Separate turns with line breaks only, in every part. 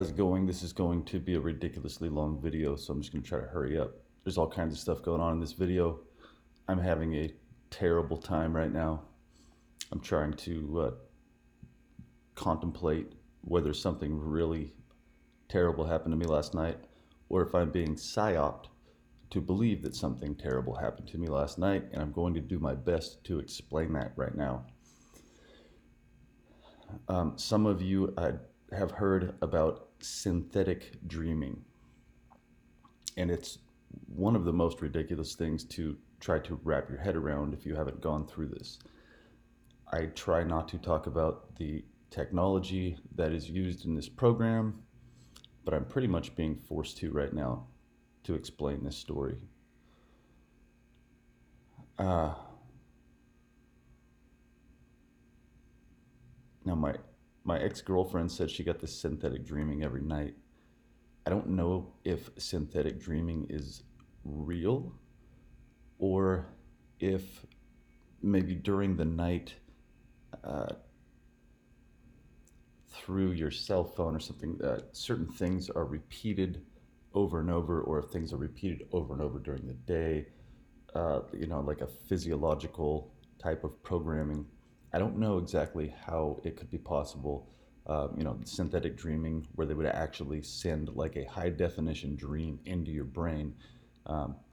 How's it going? This is going to be a ridiculously long video, so I'm just going to try to hurry up. There's all kinds of stuff going on in this video. I'm having a terrible time right now. I'm trying to contemplate whether something really terrible happened to me last night, or if I'm being psyoped to believe that something terrible happened to me last night, and I'm going to do my best to explain that right now. Some of you have heard about synthetic dreaming, and it's one of the most ridiculous things to try to wrap your head around if you haven't gone through this. I try not to talk about the technology that is used in this program, but I'm pretty much being forced to right now to explain this story. Now, my ex-girlfriend said she got this synthetic dreaming every night. I don't know if synthetic dreaming is real or if maybe during the night through your cell phone or something, certain things are repeated over and over, or if things are repeated over and over during the day, like a physiological type of programming. I don't know exactly how it could be possible. Synthetic dreaming, where they would actually send like a high definition dream into your brain,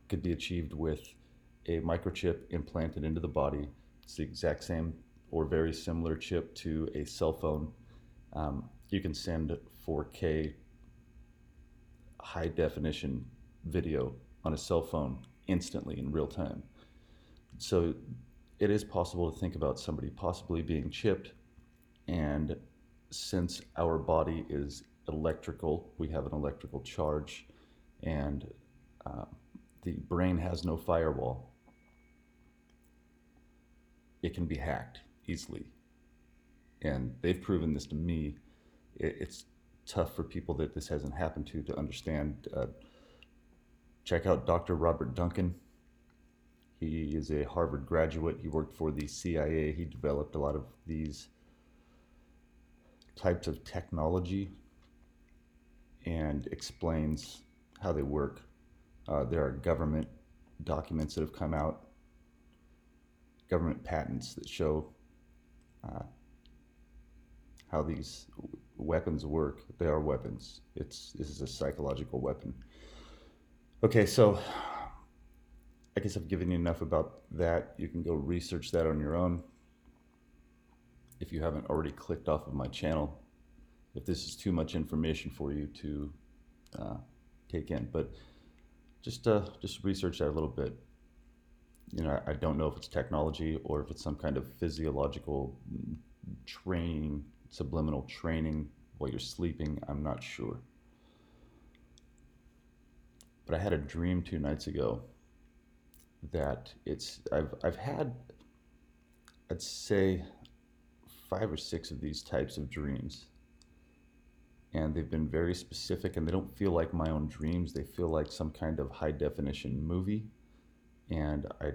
could be achieved with a microchip implanted into the body. It's the exact same or very similar chip to a cell phone. You can send 4K high definition video on a cell phone instantly in real time. So it is possible to think about somebody possibly being chipped, and since our body is electrical, we have an electrical charge, and the brain has no firewall. It can be hacked easily, and they've proven this to me. It's tough for people that this hasn't happened to understand. Check out Dr. Robert Duncan. He is a Harvard graduate. He worked for the CIA. He developed a lot of these types of technology and explains how they work. There are government documents that have come out, government patents that show how these weapons work. They are weapons. This is a psychological weapon. Okay, so I guess I've given you enough about that. You can go research that on your own if you haven't already clicked off of my channel, if this is too much information for you to take in. But just research that a little bit. I don't know if it's technology or if it's some kind of physiological training, subliminal training while you're sleeping. I'm not sure. But I had a dream 2 nights ago that I've had, I'd say, 5 or 6 of these types of dreams, and they've been very specific, and they don't feel like my own dreams. They feel like some kind of high definition movie, and I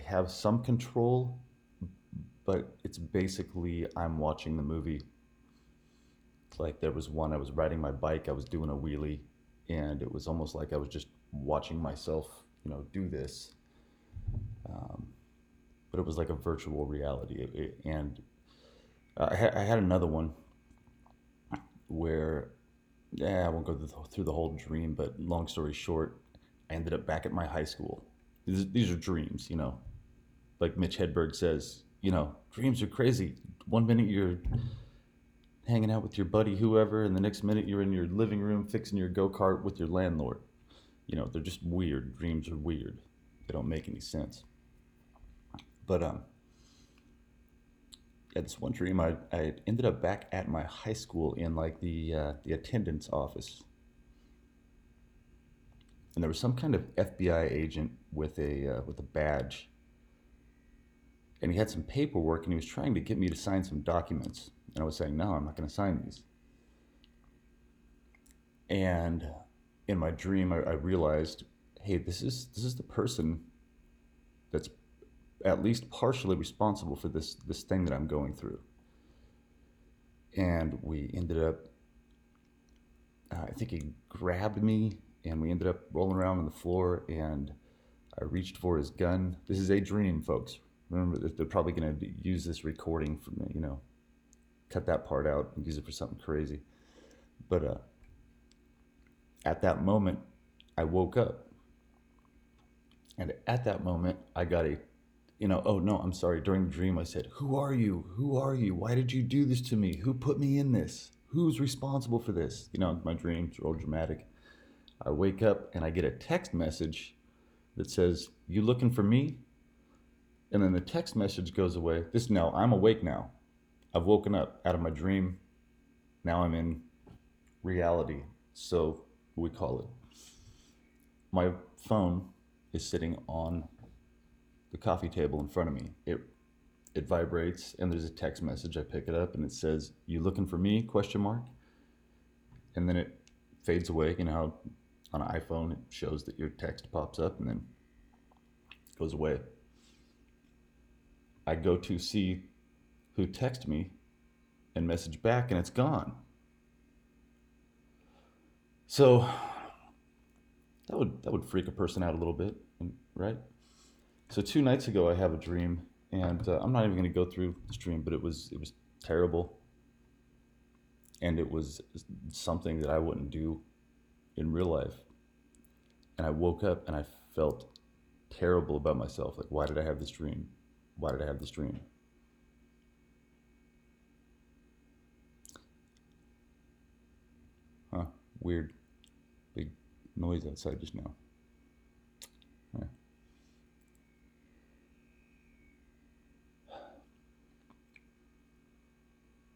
have some control, but it's basically I'm watching the movie. Like there was one, I was riding my bike, I was doing a wheelie, and it was almost like I was just watching myself do this, but it was like a virtual reality. And I had another one where, I won't go through the whole dream, but long story short, I ended up back at my high school. These are dreams, like Mitch Hedberg says, dreams are crazy. One minute you're hanging out with your buddy, whoever, and the next minute you're in your living room fixing your go-kart with your landlord. They're just weird. Dreams are weird. They don't make any sense. But this one dream, I ended up back at my high school in like the attendance office, and there was some kind of FBI agent with a badge, and he had some paperwork, and he was trying to get me to sign some documents, and I was saying, no, I'm not going to sign these. And in my dream, I realized, hey, this is the person that's at least partially responsible for this thing that I'm going through. And we ended up I think he grabbed me, and we ended up rolling around on the floor, and I reached for his gun. This is a dream, folks. Remember, they're probably going to use this recording for me, cut that part out and use it for something crazy. But at that moment, I woke up. And at that moment, I got oh no, I'm sorry. During the dream, I said, "Who are you? Who are you? Why did you do this to me? Who put me in this? Who's responsible for this?" My dreams are all dramatic. I wake up and I get a text message that says, "You looking for me?" And then the text message goes away. I'm awake now. I've woken up out of my dream. Now I'm in reality. So we call it. My phone is sitting on the coffee table in front of me. It vibrates and there's a text message. I pick it up and it says, "You looking for me?" ? And then it fades away. How on an iPhone it shows that your text pops up and then goes away. I go to see who texted me and message back, and it's gone. So that would freak a person out a little bit, right? So 2 nights ago, I have a dream, and I'm not even going to go through this dream, but it was terrible, and it was something that I wouldn't do in real life. And I woke up and I felt terrible about myself. Like, why did I have this dream? Why did I have this dream? Huh, weird. Big noise outside just now. Yeah.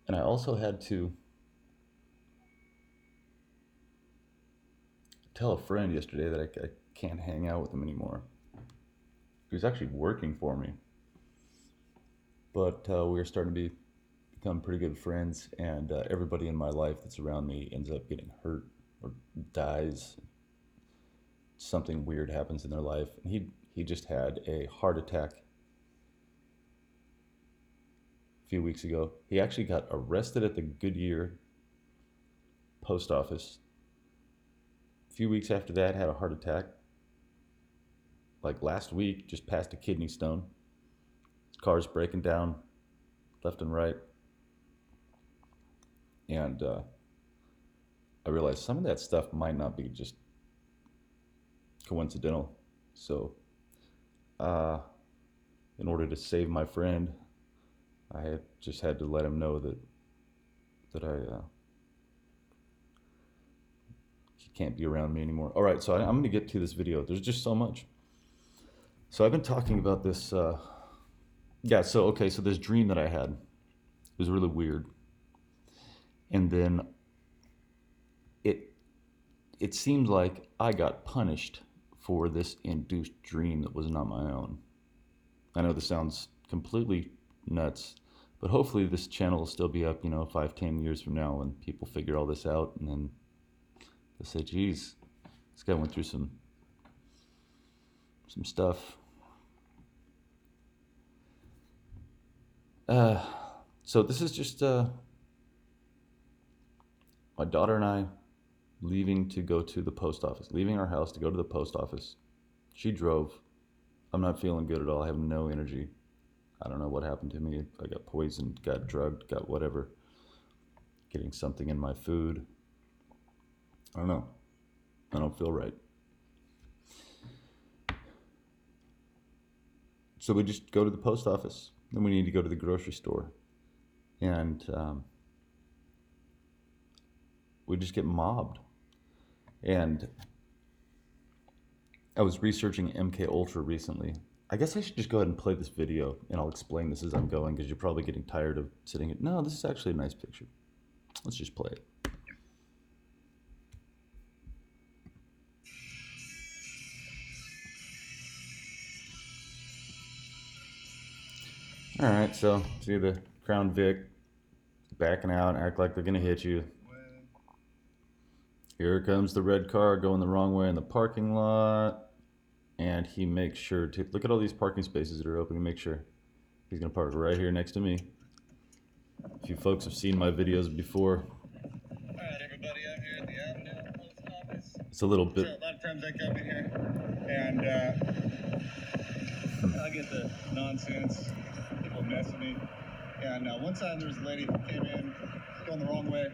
And I also had to tell a friend yesterday that I can't hang out with him anymore. He was actually working for me. But we were starting to become pretty good friends, and everybody in my life that's around me ends up getting hurt or dies. Something weird happens in their life. And he just had a heart attack a few weeks ago. He actually got arrested at the Goodyear post office. A few weeks after that, had a heart attack. Like last week, just passed a kidney stone. His car's breaking down left and right. And I realized some of that stuff might not be just coincidental. So in order to save my friend, I just had to let him know that he can't be around me anymore. All right, so I'm going to get to this video. There's just so much. So I've been talking about this. So this dream that I had was really weird. And then it seemed like I got punished for this induced dream that was not my own. I know this sounds completely nuts, but hopefully this channel will still be up, 5-10 years from now when people figure all this out, and then they'll say, geez, this guy went through some stuff. So this is just my daughter and I leaving to go to the post office, leaving our house to go to the post office. She drove. I'm not feeling good at all. I have no energy. I don't know what happened to me. I got poisoned, got drugged, got whatever. Getting something in my food. I don't know. I don't feel right. So we just go to the post office. Then we need to go to the grocery store. And we just get mobbed. And I was researching MK Ultra recently. I guess I should just go ahead and play this video, and I'll explain this as I'm going, because you're probably getting tired of sitting at, no, this is actually a nice picture. Let's just play it. All right, so see the Crown Vic backing out, act like they're gonna hit you. Here comes the red car going the wrong way in the parking lot. And he makes sure to, look at all these parking spaces that are open. He makes sure he's gonna park right here next to me. If you folks have seen my videos before.
Alright everybody, I'm here at the Avenue
It's a little bit.
So a lot of times I come in here and I get the nonsense, people mess with me. And one time there was a lady who came in going the wrong way.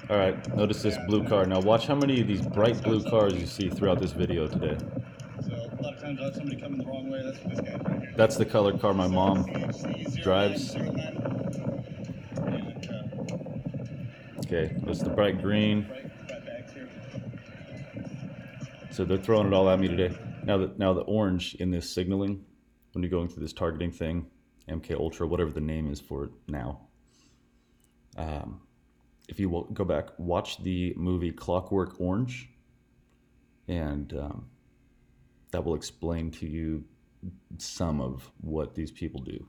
All right, notice this blue car. Now watch how many of these bright blue cars you see throughout this video today.
So a lot of times I have somebody coming the wrong way. That's what this guy's right here.
That's the color car my mom drives. Okay, that's the bright green. So they're throwing it all at me today. Now the orange in this signaling, when you're going through this targeting thing, MK Ultra, whatever the name is for it now. If you will go back, watch the movie Clockwork Orange, and that will explain to you some of what these people do.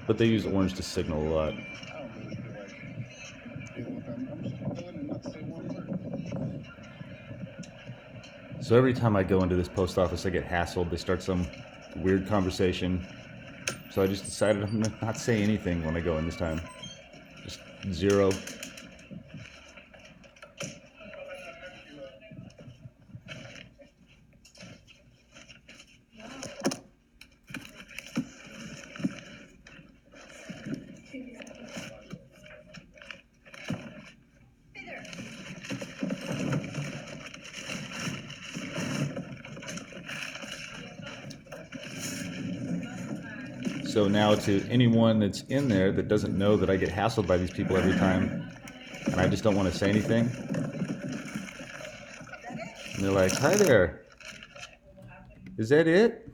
But they use orange to signal a lot. So every time I go into this post office, I get hassled. They start some weird conversation. So I just decided I'm gonna not say anything when I go in this time. Just zero. So now to anyone that's in there that doesn't know that I get hassled by these people every time, and I just don't want to say anything, and they're like, "Hi there, is that it?"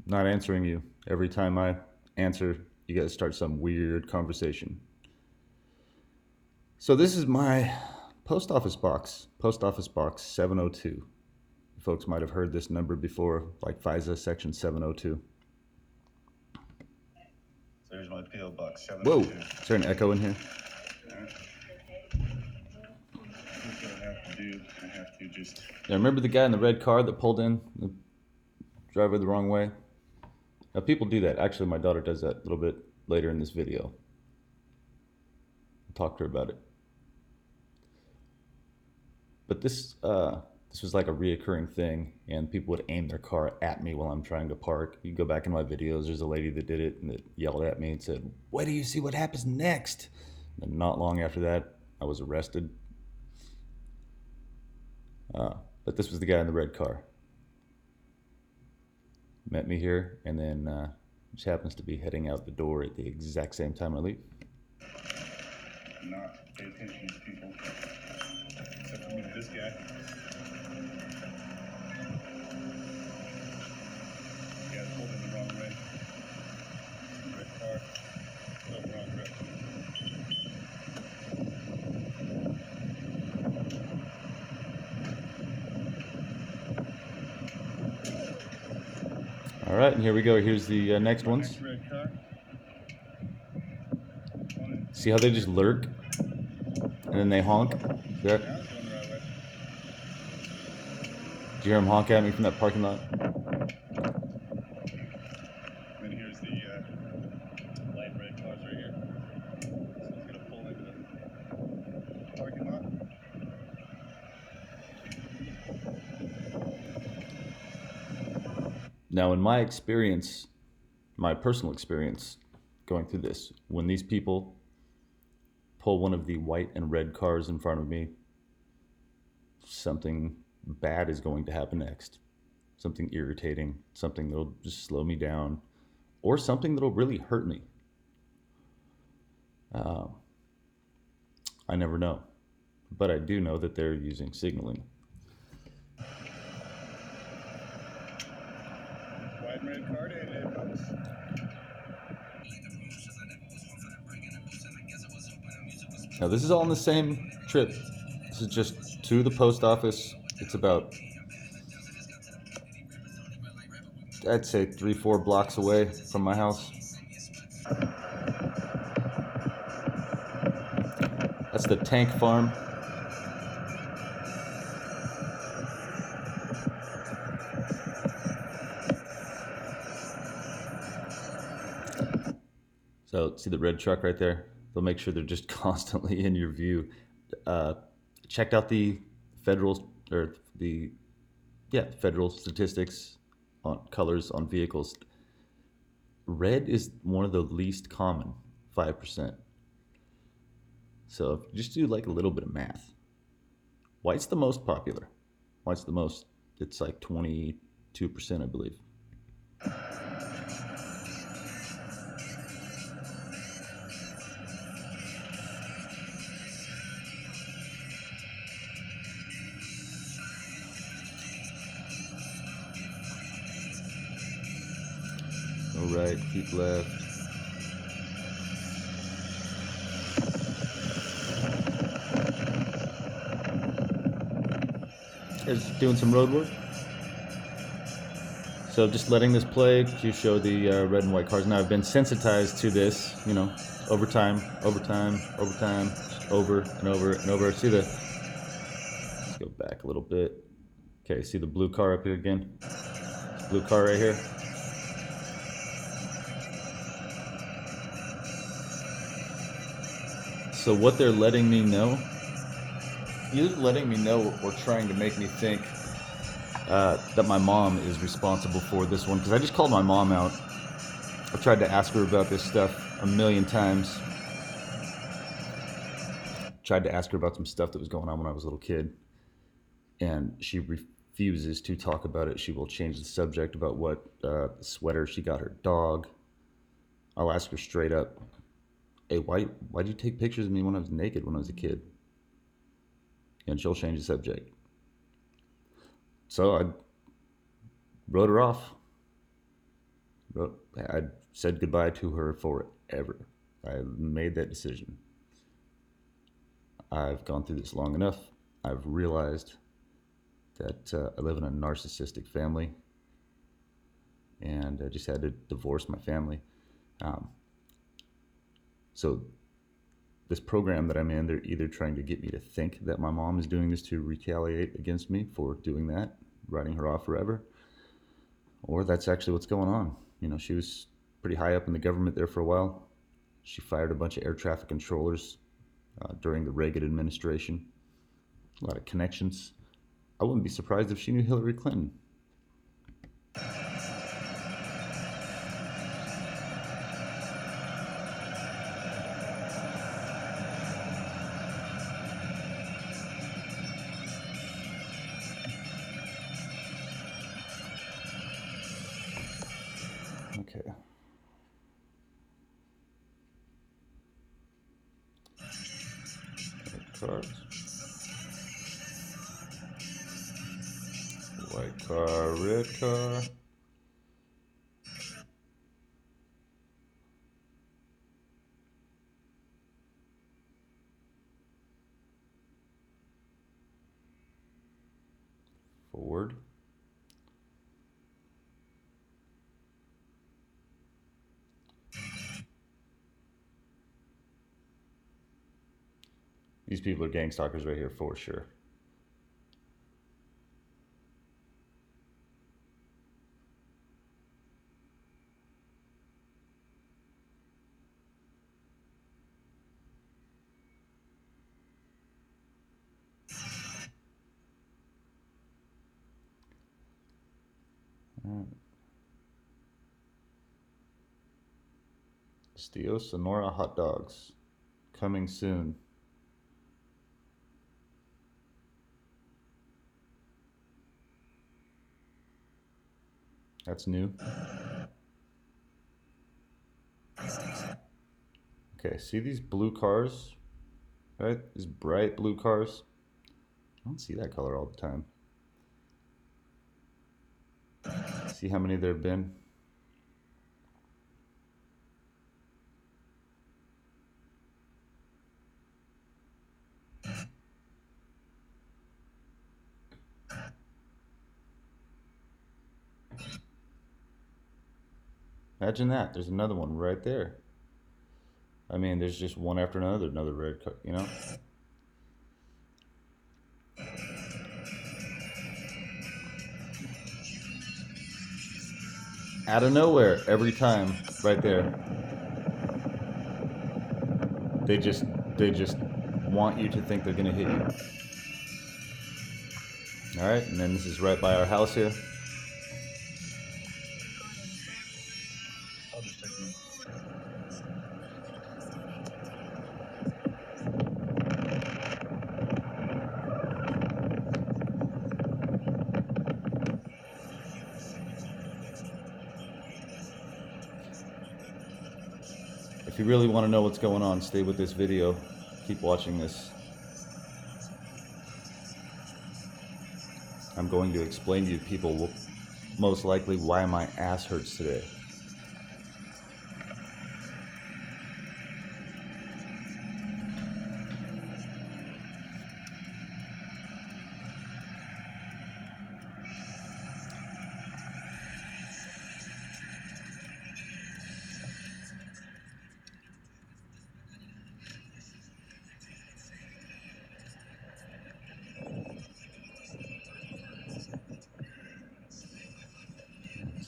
Not answering you. Every time I answer, you guys start some weird conversation. So this is my post office box 702. You folks might have heard this number before, like FISA section 702.
There's my P.O. Box 702.
Whoa, is there an echo in here? Now remember the guy in the red car that pulled in the driver the wrong way? Now people do that. Actually, my daughter does that a little bit later in this video. I'll talk to her about it. But this was like a reoccurring thing, and people would aim their car at me while I'm trying to park. You go back in my videos, there's a lady that did it and that yelled at me and said, "Wait till you see what happens next." And not long after that, I was arrested. But this was the guy in the red car. Met me here, and then just happens to be heading out the door at the exact same time I leave.
Not pay attention to these people, except for this guy. Yeah, pulled in the wrong way. Red car, go the wrong direction.
All right, and here we go. Here's the next ones.
Red car.
See how they just lurk and then they honk? See that?
Now it's going the right way.
Did you hear him honk at me from that parking lot?
And here's the light red cars right here. So it's going to pull into the parking lot.
Now, in my experience, my personal experience going through this, when these people pull one of the white and red cars in front of me, something bad is going to happen next. Something irritating, something that'll just slow me down, or something that'll really hurt me. I never know. But I do know that they're using signaling.
White and red car day, folks.
Now this is all on the same trip. This is just to the post office. It's about, I'd say 3-4 blocks away from my house. That's the tank farm. So see the red truck right there? They'll make sure they're just constantly in your view. Checked out the federal or the federal statistics on colors on vehicles. Red is one of the least common, 5%. So if you just do like a little bit of math, white's the most popular. White's the most. It's like 22%, I believe. Go right, keep left. Is doing some road work. So just letting this play to show the red and white cars. Now I've been sensitized to this, over time, over and over. See the, let's go back a little bit. Okay, see the blue car up here again? This blue car right here. So what they're letting me know, either letting me know or trying to make me think that my mom is responsible for this one, because I just called my mom out. I tried to ask her about this stuff a million times. Tried to ask her about some stuff that was going on when I was a little kid, and she refuses to talk about it. She will change the subject about what sweater she got her dog. I'll ask her straight up, hey, why did you take pictures of me when I was naked when I was a kid? And she'll change the subject. So I wrote her off. I said goodbye to her forever. I made that decision. I've gone through this long enough. I've realized that I live in a narcissistic family, and I just had to divorce my family. So this program that I'm in, they're either trying to get me to think that my mom is doing this to retaliate against me for doing that, writing her off forever, or that's actually what's going on. She was pretty high up in the government there for a while. She fired a bunch of air traffic controllers during the Reagan administration. A lot of connections. I wouldn't be surprised if she knew Hillary Clinton. Okay. Cars. White car, red car. Forward. These people are gang stalkers right here for sure. Steel Sonora hot dogs coming soon. That's new. Okay, see these blue cars? Right? These bright blue cars. I don't see that color all the time. See how many there have been? Imagine that. There's another one right there. I mean, there's just one after another red car, Out of nowhere, every time, right there. They just want you to think they're gonna hit you. All right, and then this is right by our house here.
I'll just take them.
If you really want to know what's going on, stay with this video. Keep watching this. I'm going to explain to you people most likely why my ass hurts today.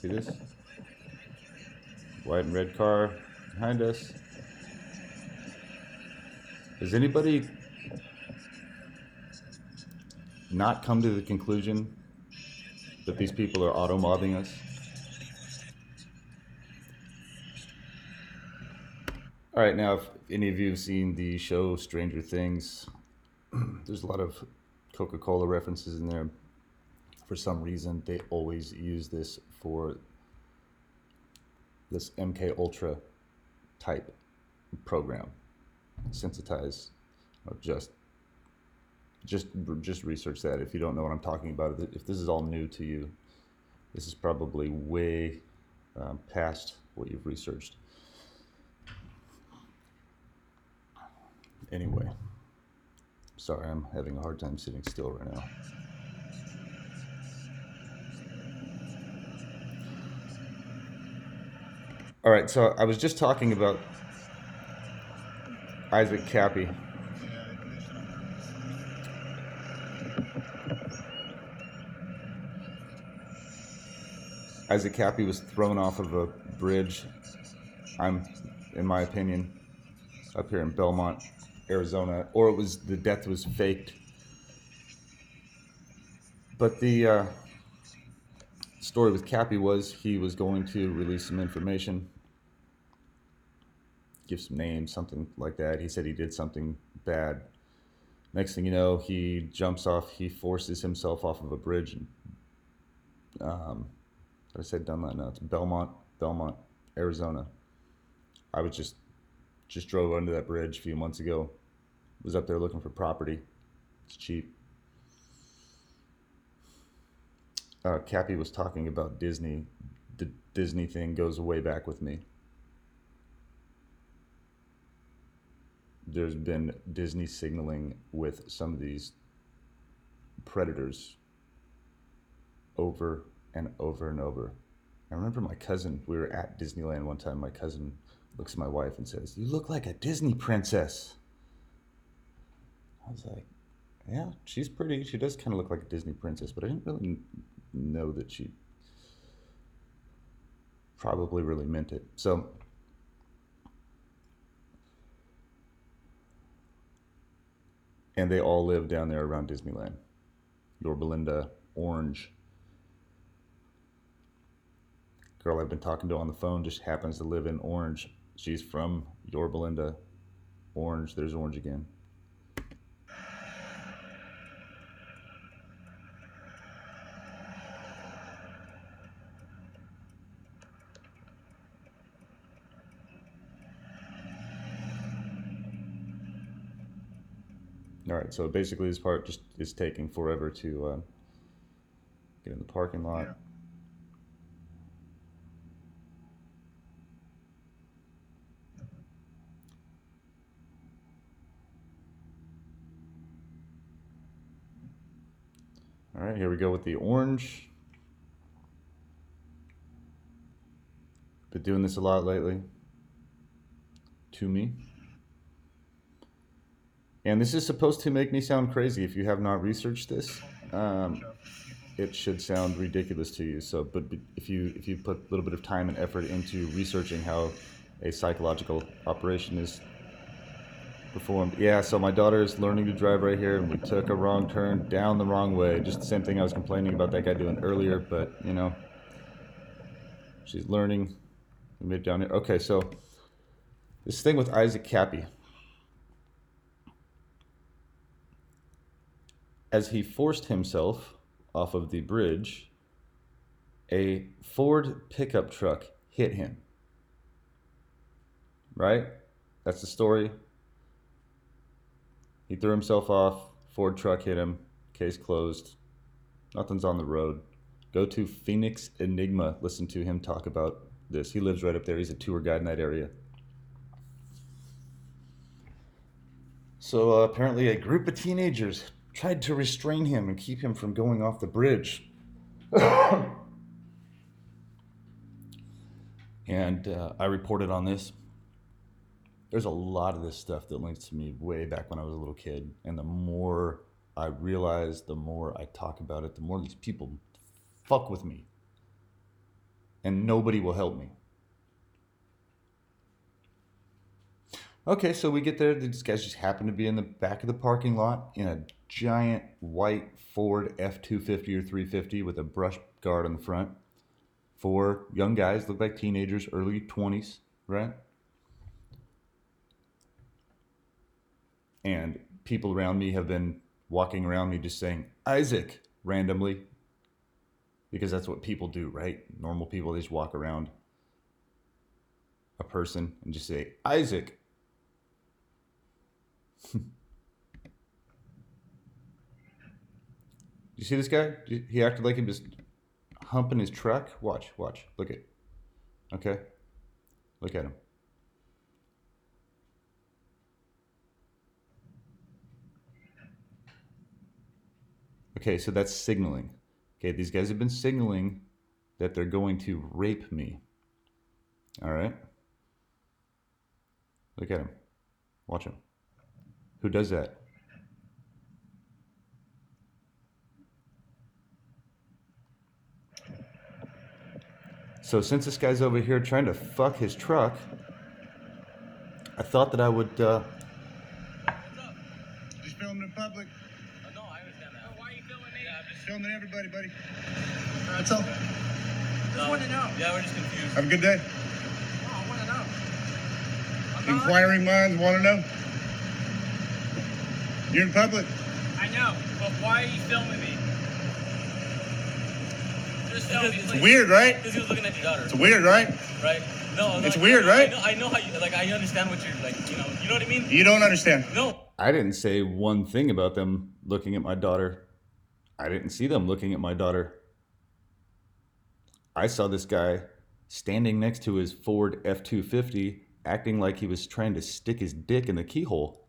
See this? White and red car behind us. Has anybody not come to the conclusion that these people are auto mobbing us? All right, now if any of you have seen the show Stranger Things, there's a lot of Coca-Cola references in there. For some reason, they always use this for this MK Ultra type program. Sensitize, or just research that if you don't know what I'm talking about. If this is all new to you, this is probably way past what you've researched. Anyway, sorry, I'm having a hard time sitting still right now. All right, so I was just talking about Isaac Kappy. Isaac Kappy was thrown off of a bridge, in my opinion, up here in Belmont, Arizona, or the death was faked. But the story with Kappy was he was going to release some information, give some names, something like that. He said he did something bad. Next thing you know, he jumps off, he forces himself off of a bridge. I said Dunlap, no, it's Belmont, Arizona. I was just drove under that bridge a few months ago. Was up there looking for property. It's cheap. Kappy was talking about Disney. The Disney thing goes way back with me. There's been Disney signaling with some of these predators over and over and over. I remember my cousin, we were at Disneyland one time, my cousin looks at my wife and says, "You look like a Disney princess." I was like, yeah, she's pretty. She does kind of look like a Disney princess, but I didn't really know that she probably really meant it. So, and they all live down there around Disneyland. Yorba Linda, Orange. Girl I've been talking to on the phone just happens to live in Orange. She's from Yorba Linda, Orange. There's Orange again. All right, so basically this part just is taking forever to get in the parking lot.
Yeah.
All right, here we go with the orange. Been doing this a lot lately, to me. And this is supposed to make me sound crazy. If you have not researched this, it should sound ridiculous to you. So, but if you put a little bit of time and effort into researching how a psychological operation is performed. Yeah, so my daughter is learning to drive right here, and we took a wrong turn down the wrong way. Just the same thing I was complaining about that guy doing earlier, but you know, she's learning. We made it down here. Okay, so this thing with Isaac Kappy. As he forced himself off of the bridge, a Ford pickup truck hit him. Right? That's the story. He threw himself off. Ford truck hit him. Case closed. Nothing's on the road. Go to Phoenix Enigma. Listen to him talk about this. He lives right up there. He's a tour guide in that area. So apparently a group of teenagers tried to restrain him and keep him from going off the bridge. And I reported on this. There's a lot of this stuff that links to me way back when I was a little kid. And the more I realize, the more I talk about it, the more these people fuck with me. And nobody will help me. Okay, so we get there. These guys just happen to be in the back of the parking lot in a giant white Ford F-250 or 350 with a brush guard on the front. 4 young guys, look like teenagers, early 20s, right? And people around me have been walking around me just saying, Isaac, randomly. Because that's what people do, right? Normal people, they just walk around a person and just say, Isaac. You see this guy? He acted like he was humping his truck. Watch. Look at. Okay? Look at him. Okay, so that's signaling. Okay, these guys have been signaling that they're going to rape me. All right? Look at him. Watch him. Who does that? So since this guy's over here trying to fuck his truck, I thought that I would...
What's up? Just filming in public.
Oh, no, I understand that.
Why are you filming me?
Yeah, I'm just
Filming everybody, buddy. That's all.
just
want to know.
Yeah, we're just confused.
Have a good day.
Oh, I want to know.
Inquiring minds want to know. You're in public.
I know, but why are you filming me? Just tell me.
It's weird, right?
Because he was looking at your daughter.
It's weird, right?
Right? No,
It's weird, right?
I know how you, like, I understand what you're, like, you know what I mean?
You don't understand.
No.
I didn't say one thing about them looking at my daughter. I didn't see them looking at my daughter. I saw this guy standing next to his Ford F-250 acting like he was trying to stick his dick in the keyhole.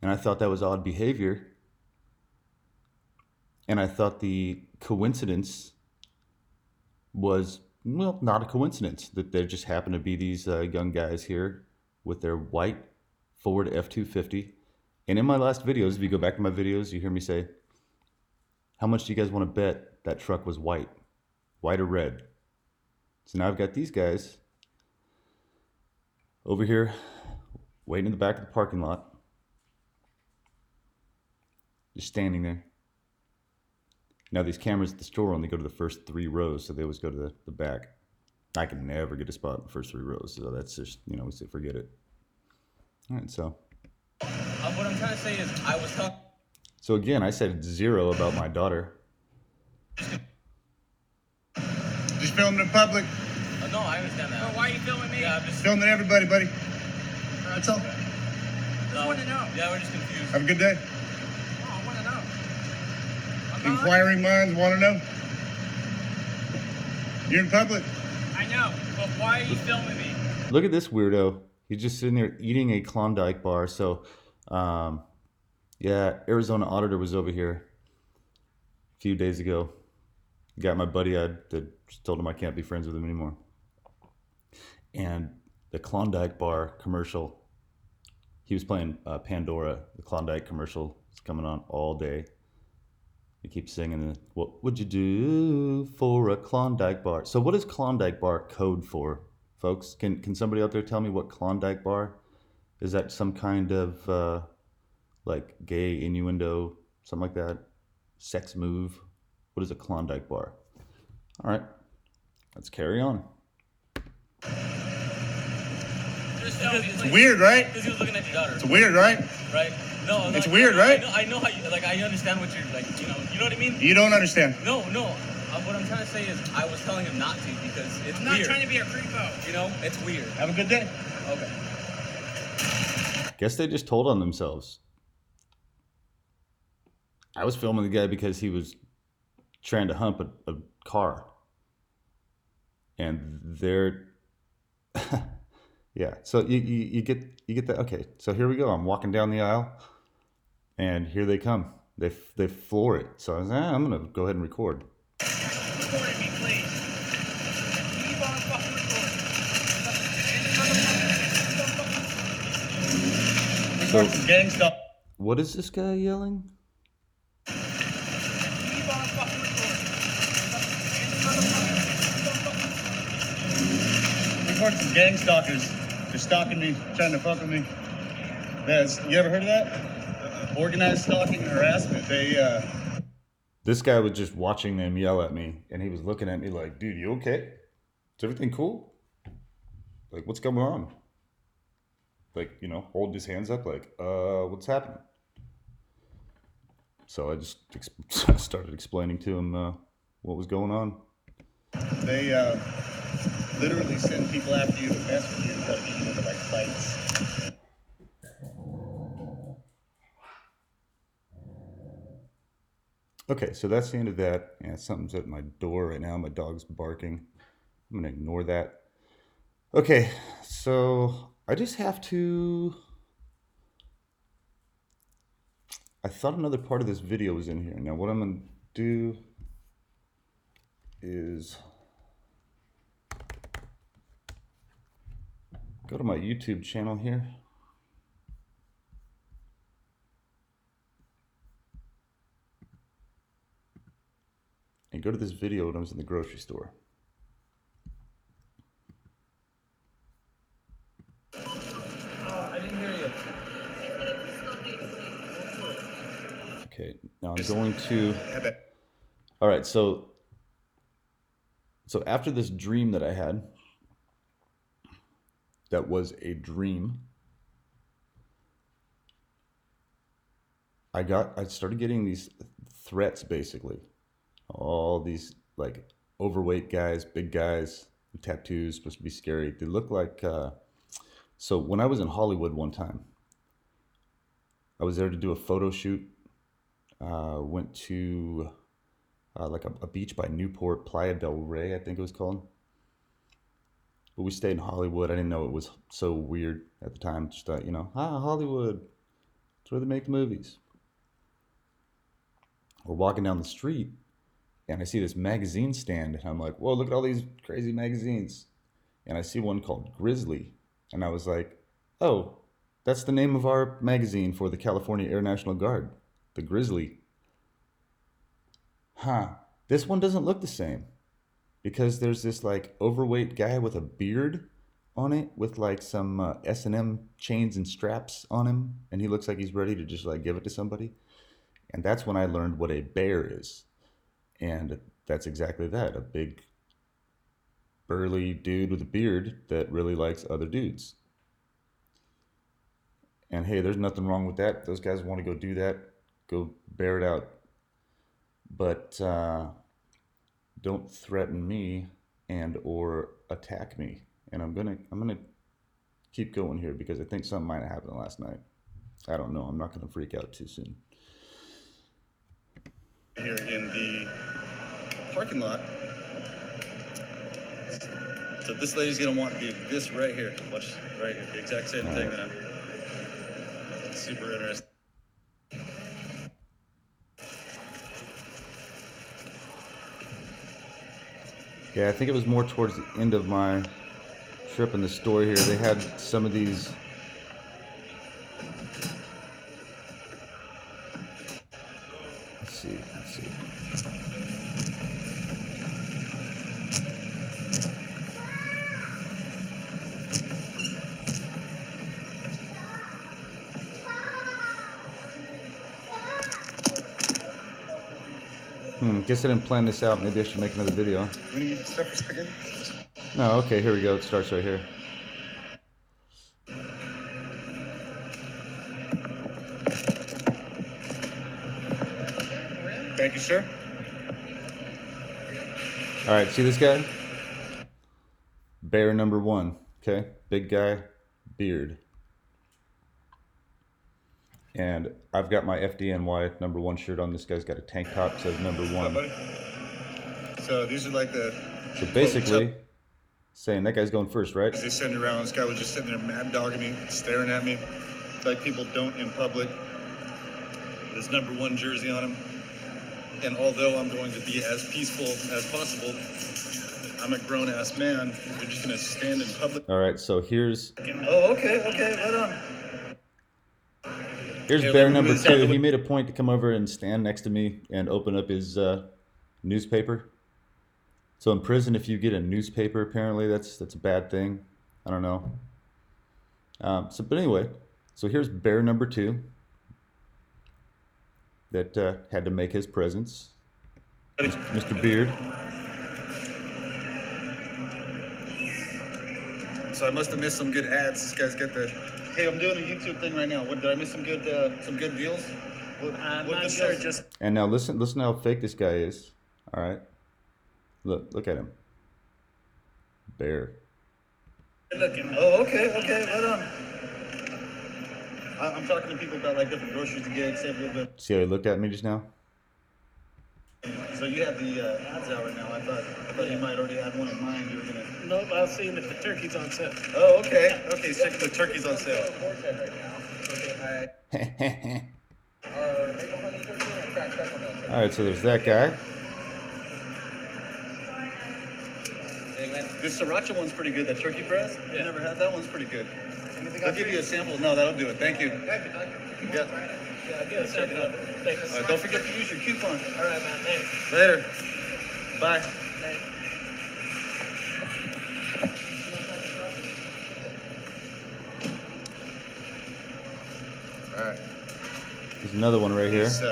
And I thought that was odd behavior. And I thought the coincidence was, well, not a coincidence that there just happened to be these young guys here with their white Ford F-250. And in my last videos, if you go back to my videos, you hear me say, how much do you guys want to bet that truck was white? White or red? So now I've got these guys over here waiting in the back of the parking lot. Just standing there. Now these cameras at the store only go to the first 3 rows, so they always go to the back. I can never get a spot in the first 3 rows, so that's just, you know, we say forget it. All right, so.
What I'm trying to say is, I was talking.
So again, I said 0 about my daughter.
Just filming in public.
Oh, no, I understand that.
Why are you filming me?
Yeah, I'm just.
Filming everybody, buddy. That's all.
No.
want to know.
Yeah, we're just confused.
Have a good day.
Oh, I want to know.
Inquiring minds want to know. You're in public.
I know, but why are you filming me?
Look at this weirdo. He's just sitting there eating a Klondike bar. So, yeah, Arizona Auditor was over here a few days ago. Got my buddy, I just told him I can't be friends with him anymore. And the Klondike bar commercial, he was playing Pandora. The Klondike commercial is coming on all day. He keeps singing, what would you do for a Klondike bar? So what is Klondike bar code for, folks? Can somebody out there tell me what Klondike bar Is that some kind of like gay innuendo, something like that? Sex move? What is a Klondike bar? All right, let's carry on.
It's
weird, right?
Because he was looking at your daughter.
It's weird, right?
Right? No,
It's weird, right?
I know how you, like, I understand what you're, like, you know what I mean?
You don't understand.
No. What I'm trying to say is I was telling him not to because it's
I'm not
weird.
trying to be a creepo.
You know, it's weird.
Have a good day.
Okay.
Guess they just told on themselves. I was filming the guy because he was trying to hump a car. And they're yeah. So you get that. Okay. So here we go. I'm walking down the aisle, and here they come. They floor it. So I was I'm gonna go ahead and record.
Recording me, please. Keep on fucking recording.
So
Gang stuff.
what is this guy yelling?
Keep on fucking recording.
Report some gang stalkers. They're stalking me, trying to fuck with me. You ever heard of that? Organized stalking and harassment.
This guy was just watching them yell at me, and he was looking at me like, dude, you okay? Is everything cool? Like, what's going on? Like, holding his hands up like, what's happening? So I just started explaining to him what was going on.
They literally send people after you to mess with you, try to get you into like fights.
Okay, so that's the end of that. Yeah, something's at my door right now. My dog's barking. I'm going to ignore that. Okay, so I just have to... I thought another part of this video was in here. Now what I'm going to do is go to my YouTube channel here. And go to this video when I was in the grocery store.
I didn't hear you.
Okay, now I'm going to... All right, so after this dream that I had, that was a dream, I started getting these threats, basically. All these like overweight guys, big guys, tattoos, supposed to be scary. They look like, so when I was in Hollywood one time, I was there to do a photo shoot. Went to like a beach by Newport, Playa del Rey, I think it was called. But we stayed in Hollywood. I didn't know it was so weird at the time. Just thought, Hollywood, it's where they make the movies. We're walking down the street, and I see this magazine stand, and I'm like, whoa, look at all these crazy magazines. And I see one called Grizzly, and I was like, oh, that's the name of our magazine for the California Air National Guard, the Grizzly. This one doesn't look the same, because there's this like overweight guy with a beard on it with like some S&M chains and straps on him, and he looks like he's ready to just like give it to somebody. And that's when I learned what a bear is. And that's exactly that, a big burly dude with a beard that really likes other dudes. And hey, there's nothing wrong with that. Those guys want to go do that, go bear it out. But don't threaten me and or attack me. And I'm gonna keep going here because I think something might have happened last night. I don't know. I'm not gonna freak out too soon.
Here in the parking lot. So this lady's gonna want to do this right here. Watch right here, the exact same thing that I'm super interested.
Yeah, I think it was more towards the end of my trip in the store here. They had some of these. Let's see. Guess I didn't plan this out. Maybe I should make another video.
When you stop for a second?
No, okay, here we go. It starts right here.
Thank you, sir.
All right, see this guy? Bear number 1. Okay, big guy, beard. And I've got my FDNY number 1 shirt on. This guy's got a tank top that says number 1.
Buddy. So these are like the.
So basically, saying that guy's going first, right?
They send around. This guy was just sitting there mad dogging me, staring at me, like people don't in public. With his number 1 jersey on him. And although I'm going to be as peaceful as possible, I'm a grown-ass man. You're just gonna stand in public.
All right, so here's.
Oh, okay, right on.
Here's bear number 2. He made a point to come over and stand next to me and open up his newspaper. So in prison, if you get a newspaper, apparently that's a bad thing. I don't know. But anyway, so here's bear number 2 that had to make his presence. Mr. Beard.
So I must have missed some good ads. This guy's got the. Hey, I'm doing a YouTube thing right now. What, did I miss some good deals?
I'm not sure. Just
And now listen how fake this guy is. All right, look at him. Bear.
looking.
Oh, okay, right on. I'm talking to people about like different groceries to get, save a little bit.
See how he looked at me just now?
So you have the ads out right now. I thought you might already have one in mind. You were gonna.
Nope, I was seeing if the turkey's on sale.
Oh, okay. Okay, check the turkey's on sale.
All right, so there's that guy.
This sriracha one's pretty good. That turkey breast.
Yeah.
You never had that one's pretty good. I'll give you a sample. No, that'll do it. Thank you. Yeah.
Yeah, check it out. Thanks.
Don't forget to use your coupon.
All right, man. Thanks.
Later. Bye. All right.
There's another one right here.
These,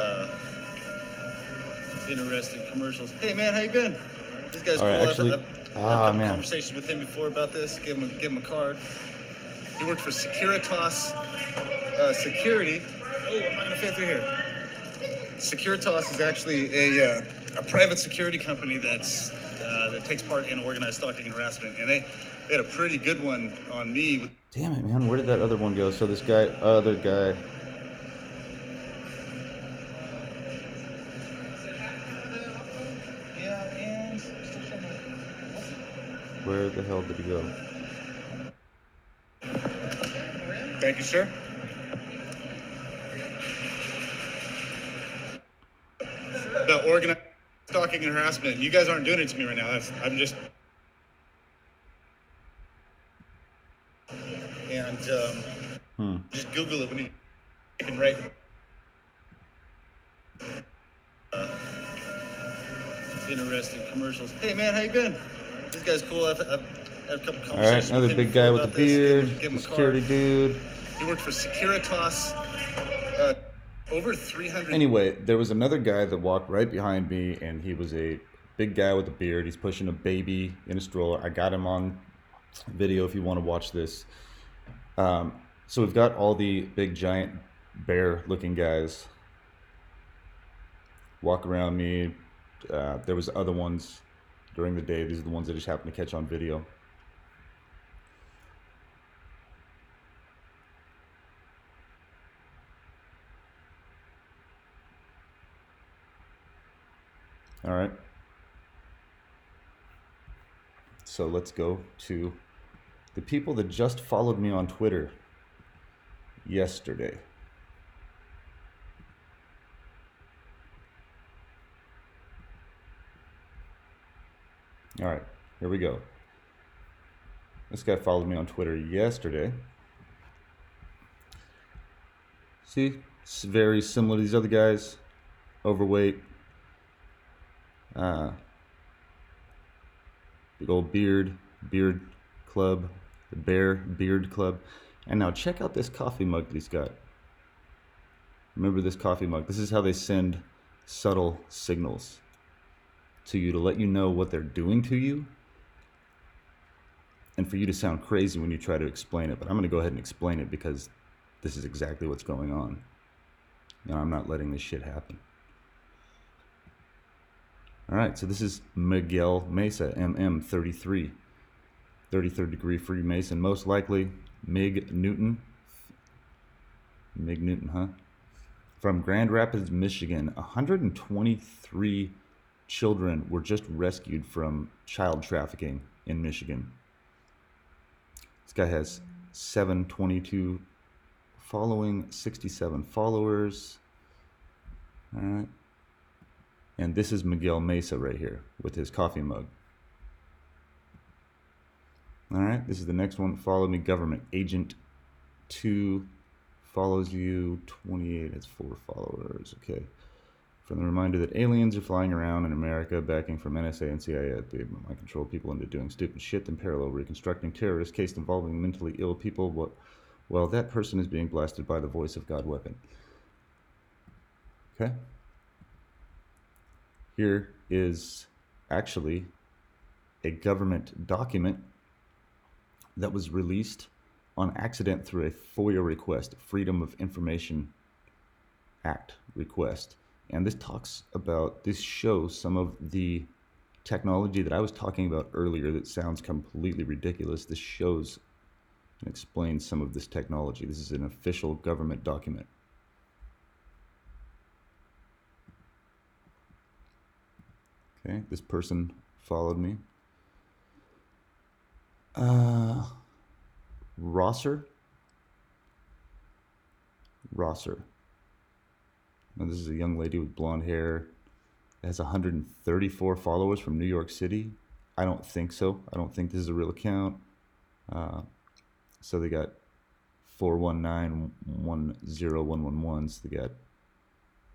interesting commercials. Hey man, how you been? This guy's
All right,
cool.
actually,
I've had
man.
conversations with him before about this. Give him a card. He worked for Securitas Security. Oh, I'm not gonna fit through here. Securitas is actually a private security company that takes part in organized stalking and harassment, and they had a pretty good one on me.
Damn it, man. Where did that other one go? So this guy, other guy. Where the hell did he go?
Thank you, sir. The organized stalking and harassment. You guys aren't doing it to me right now. I'm just. And just Google it when you can write. Interesting commercials. Hey man, how you been? This guy's cool. I've had a couple conversations.
All right, another
with him
big guy with
about
the beard,
this. Give him a
security
card.
dude.
He worked for Securitas. Over 300.
Anyway, there was another guy that walked right behind me, and he was a big guy with a beard. He's pushing a baby in a stroller. I got him on video if you want to watch this. So we've got all the big, giant, bear-looking guys walk around me. There was other ones during the day. These are the ones that I just happened to catch on video. All right. So let's go to the people that just followed me on Twitter yesterday. All right, here we go. This guy followed me on Twitter yesterday. See, it's very similar to these other guys. Overweight. Big old beard club, the Bear Beard Club. And now check out this coffee mug that he's got. Remember this coffee mug. This is how they send subtle signals. to you to let you know what they're doing to you, and for you to sound crazy when you try to explain it. But I'm going to go ahead and explain it because this is exactly what's going on. I'm not letting this shit happen. All right, so this is Miguel Mesa, MM 33, 33rd degree Freemason, most likely Mig Newton. Mig Newton, huh? From Grand Rapids, Michigan. 123 children were just rescued from child trafficking in Michigan. This guy has 722 following, 67 followers. All right. And this is Miguel Mesa right here with his coffee mug. All right, this is the next one. Follow me, government agent 2 follows you. 28 has 4 followers. Okay. From the reminder that aliens are flying around in America, backing from NSA and CIA. They might control people into doing stupid shit, then parallel reconstructing terrorist case involving mentally ill people. Well, that person is being blasted by the voice of God weapon. Okay. Here is actually a government document that was released on accident through a FOIA request, Freedom of Information Act request. And this shows some of the technology that I was talking about earlier that sounds completely ridiculous. This shows and explains some of this technology. This is an official government document. Okay, this person followed me. Rosser. Now, this is a young lady with blonde hair. It has 134 followers from New York City. I don't think so. I don't think this is a real account. So they got 419-10111s. They got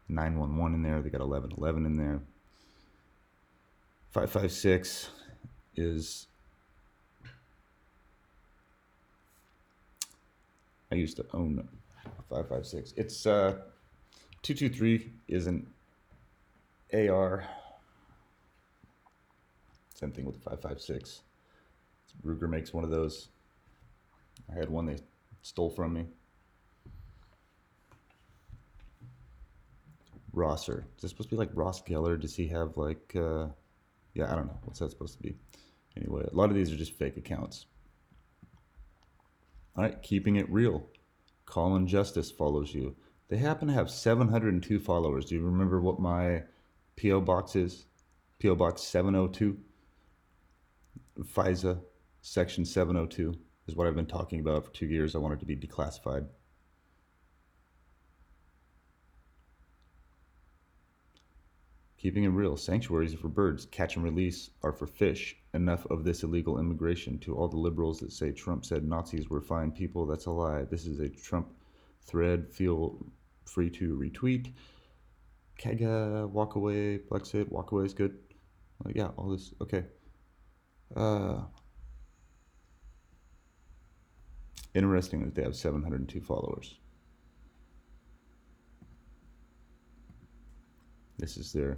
911 in there. They got 1111 in there. 556 is... I used to own 556. It's 223 is an AR. Same thing with the 556. Ruger makes one of those. I had one they stole from me. Rosser. Is this supposed to be like Ross Geller? Does he have like, yeah, I don't know. What's that supposed to be? Anyway, a lot of these are just fake accounts. All right, keeping it real. Colin Justice follows you. They happen to have 702 followers. Do you remember what my P.O. box is? P.O. Box 702. FISA Section 702 is what I've been talking about for 2 years. I want it to be declassified. Keeping it real. Sanctuaries are for birds. Catch and release are for fish. Enough of this illegal immigration. To all the liberals that say Trump said Nazis were fine people, that's a lie. This is a Trump thread. Feel free to retweet. Kaga, walk away, flex it. Walk away is good. Yeah, all this. Okay. Interesting that they have 702 followers. This is their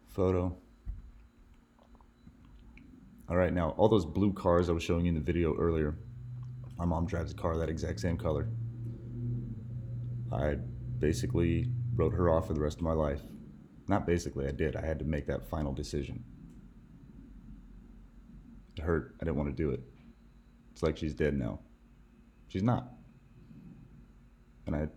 photo. All right, now all those blue cars I was showing you in the video earlier, my mom drives a car that exact same color. I basically wrote her off for the rest of my life. Not basically, I did. I had to make that final decision. It hurt. I didn't want to do it. It's like she's dead now. She's not. And I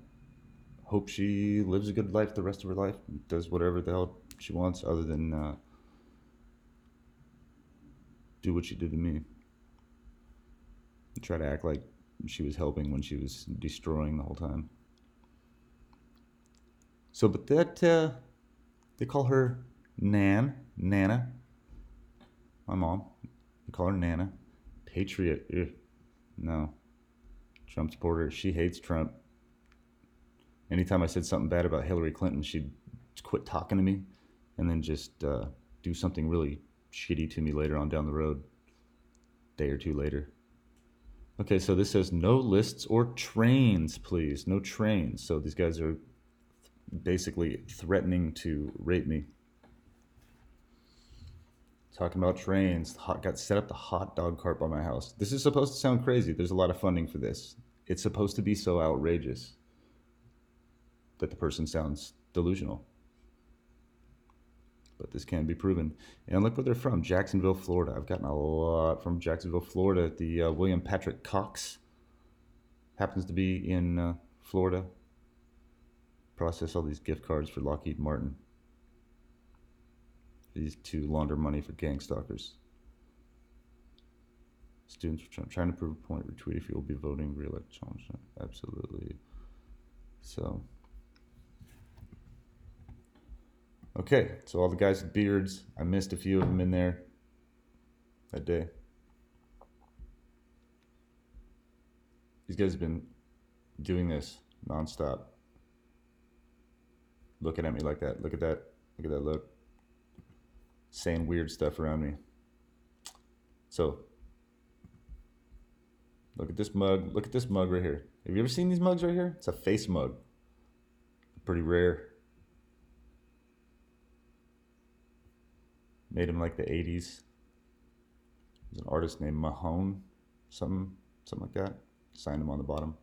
hope she lives a good life the rest of her life, does whatever the hell she wants other than do what she did to me. And try to act like she was helping when she was destroying the whole time. So, but that, they call her Nana. My mom. They call her Nana. Patriot. Ugh. No. Trump supporter. She hates Trump. Anytime I said something bad about Hillary Clinton, she'd quit talking to me and then just do something really shitty to me later on down the road. Day or two later. Okay, so this says no lists or trains, please. No trains. So these guys are basically threatening to rape me. Talking about trains, got set up the hot dog cart by my house. This is supposed to sound crazy. There's a lot of funding for this. It's supposed to be so outrageous that the person sounds delusional. But this can be proven. And look where they're from, Jacksonville, Florida. I've gotten a lot from Jacksonville, Florida. The William Patrick Cox happens to be in Florida. Process all these gift cards for Lockheed Martin. These to launder money for gang stalkers. Students are trying to prove a point. Retweet if you will be voting re-election. Absolutely. So, okay. So all the guys with beards, I missed a few of them in there that day. These guys have been doing this nonstop. Looking at me like that. Look at that. Look at that look. Saying weird stuff around me. So, look at this mug. Look at this mug right here. Have you ever seen these mugs right here? It's a face mug. Pretty rare. Made them like the 80s. There's an artist named Mahone. Something like that. Signed him on the bottom.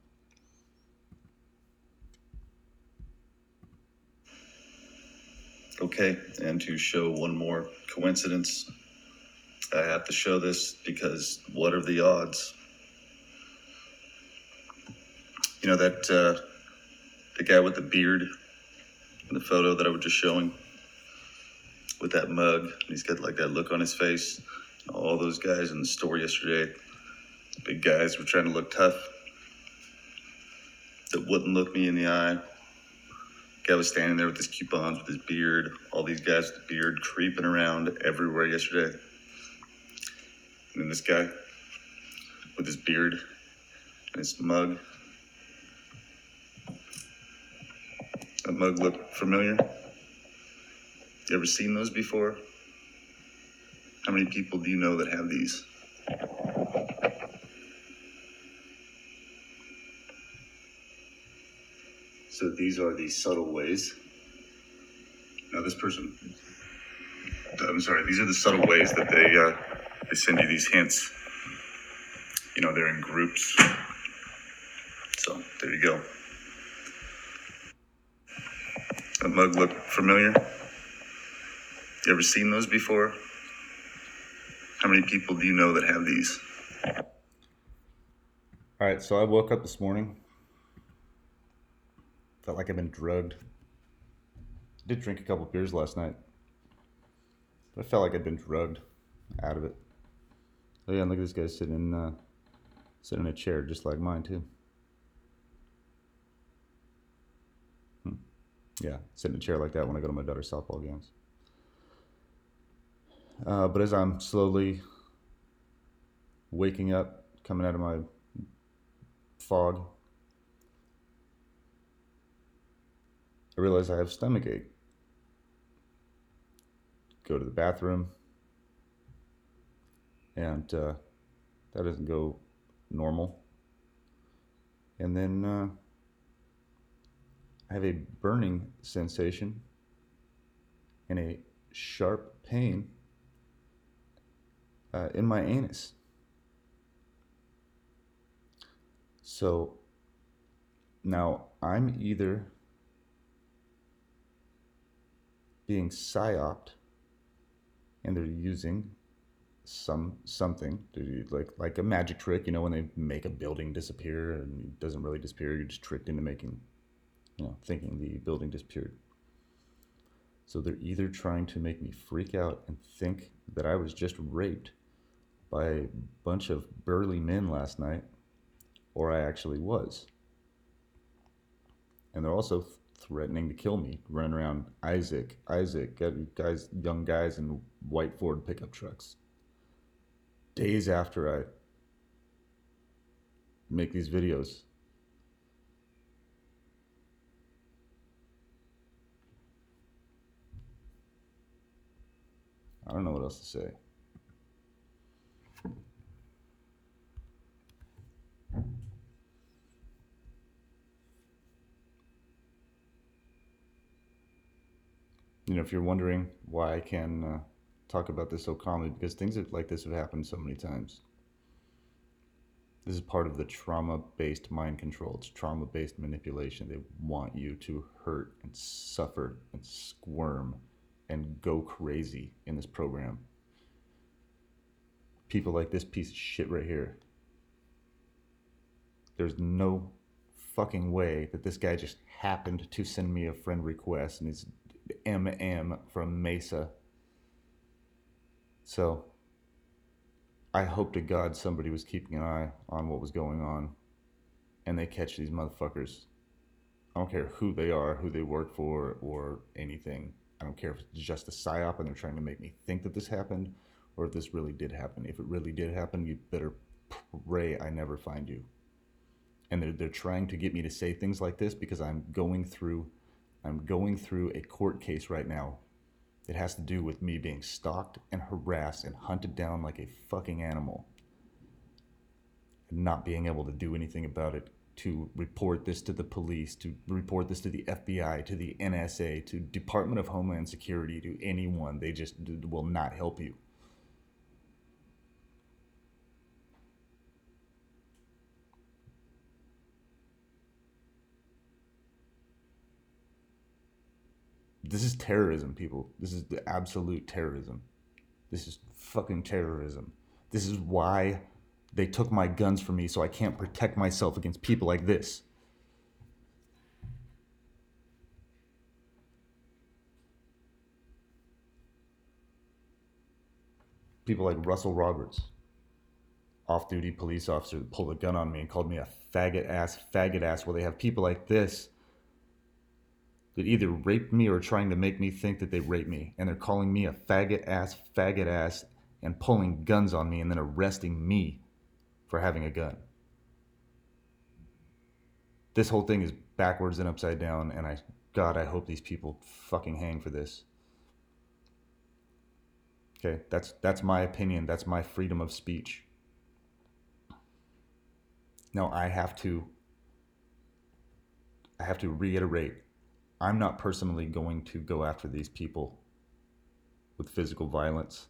Okay, and to show one more coincidence, I have to show this because what are the odds? You know that the guy with the beard in the photo that I was just showing with that mug, he's got like that look on his face. All those guys in the store yesterday, big guys, were trying to look tough, that wouldn't look me in the eye. Guy was standing there with his coupons, with his beard, all these guys with the beard creeping around everywhere yesterday. And then this guy with his beard and his mug. That mug looked familiar. You ever seen those before? How many people do you know that have these? So these are the subtle ways. Now this person, these are the subtle ways that they send you these hints. You know, they're in groups. So there you go. That mug look familiar? You ever seen those before? How many people do you know that have these?
All right, so I woke up this morning. Felt like I've been drugged. I did drink a couple beers last night. But I felt like I'd been drugged out of it. Oh yeah, and look at this guy sitting in a chair just like mine too. Yeah, sit in a chair like that when I go to my daughter's softball games. But as I'm slowly waking up, coming out of my fog, I realize I have stomach ache. Go to the bathroom, and that doesn't go normal. And then I have a burning sensation and a sharp pain in my anus. So now I'm either being psyoped and they're using something to like a magic trick, you know, when they make a building disappear and it doesn't really disappear, you're just tricked into making, you know, thinking the building disappeared. So they're either trying to make me freak out and think that I was just raped by a bunch of burly men last night, or I actually was. And they're also threatening to kill me, running around Isaac, guys, young guys in white Ford pickup trucks. Days after I make these videos. I don't know what else to say. if you're wondering why I can talk about this so calmly, because things like this have happened so many times. This is part of the trauma-based mind control. It's trauma-based manipulation. They want you to hurt and suffer and squirm and go crazy in this program. People like this piece of shit right here. There's no fucking way that this guy just happened to send me a friend request and he's MM from Mesa. So I hope to God somebody was keeping an eye on what was going on and they catch these motherfuckers. I don't care who they are, who they work for, or anything. I don't care if it's just a psyop and they're trying to make me think that this happened, or if this really did happen. If it really did happen, you better pray I never find you. And they're trying to get me to say things like this because I'm going through a court case right now. It has to do with me being stalked and harassed and hunted down like a fucking animal, and not being able to do anything about it, to report this to the police, to report this to the FBI, to the NSA, to Department of Homeland Security, to anyone. They just will not help you. This is terrorism, people. This is the absolute terrorism. This is fucking terrorism. This is why they took my guns from me, so I can't protect myself against people like this. People like Russell Roberts, off-duty police officer, that pulled a gun on me and called me a faggot ass. Well, they have people like this that either raped me or are trying to make me think that they raped me, and they're calling me a faggot ass, and pulling guns on me and then arresting me for having a gun. This whole thing is backwards and upside down, and I hope these people fucking hang for this. Okay, that's my opinion. That's my freedom of speech. Now I have to reiterate, I'm not personally going to go after these people with physical violence.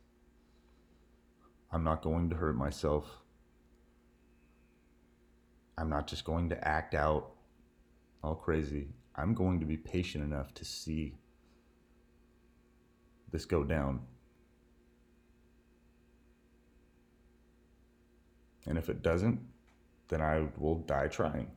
I'm not going to hurt myself. I'm not just going to act out all crazy. I'm going to be patient enough to see this go down. And if it doesn't, then I will die trying.